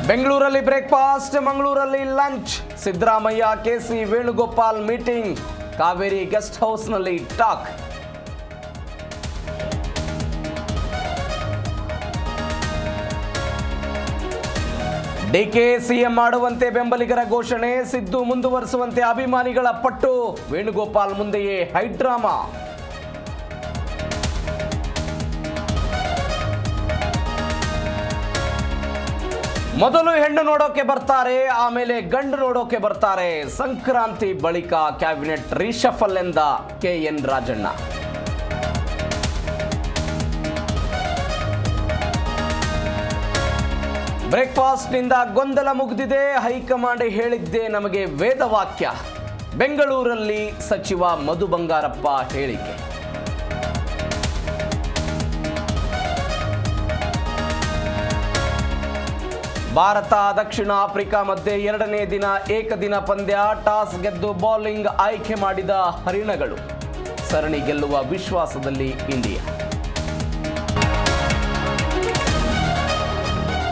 ಬೆಂಗಳೂರಲ್ಲಿ ಬ್ರೇಕ್ಫಾಸ್ಟ್, ಮಂಗಳೂರಲ್ಲಿ lunch. Siddaramaiah KC Venugopal meeting. Kaveri guest ಹೌಸ್ನಲ್ಲಿ ಟಾಕ್. ಡಿಕೆ ಸಿಎಂ ಮಾಡುವಂತೆ ಬೆಂಬಲಿಗರ ಘೋಷಣೆ. ಸಿದ್ದು ಮುಂದುವರಿಸುವಂತೆ ಅಭಿಮಾನಿಗಳ ಪಟ್ಟು. ವೇಣುಗೋಪಾಲ್ ಮುಂದೆಯೇ ಹೈಡ್ರಾಮಾ. ಮೊದಲು ಹೆಣ್ಣು ನೋಡೋಕೆ ಬರ್ತಾರೆ, ಆಮೇಲೆ ಗಂಡು ನೋಡೋಕೆ ಬರ್ತಾರೆ. ಸಂಕ್ರಾಂತಿ ಬಳಿಕ ಕ್ಯಾಬಿನೆಟ್ ರೀಶಫಲ್ ಎಂದ ಕೆಎನ್ ರಾಜಣ್ಣ. ಬ್ರೇಕ್ಫಾಸ್ಟ್ನಿಂದ ಗೊಂದಲ ಮುಗಿದಿದೆ. ಹೈಕಮಾಂಡ್ ಹೇಳಿದ್ದೇ ನಮಗೆ ವೇದವಾಕ್ಯ. ಬೆಂಗಳೂರಲ್ಲಿ ಸಚಿವ ಮಧು ಬಂಗಾರಪ್ಪ ಹೇಳಿಕೆ. ಭಾರತ ದಕ್ಷಿಣ ಆಫ್ರಿಕಾ ಮಧ್ಯೆ ಎರಡನೇ ದಿನ ಏಕದಿನ ಪಂದ್ಯ. ಟಾಸ್ ಗೆದ್ದು ಬೌಲಿಂಗ್ ಆಯ್ಕೆ ಮಾಡಿದ ಹರಿಣಗಳು. ಸರಣಿ ಗೆಲ್ಲುವ ವಿಶ್ವಾಸದಲ್ಲಿ ಇಂಡಿಯಾ.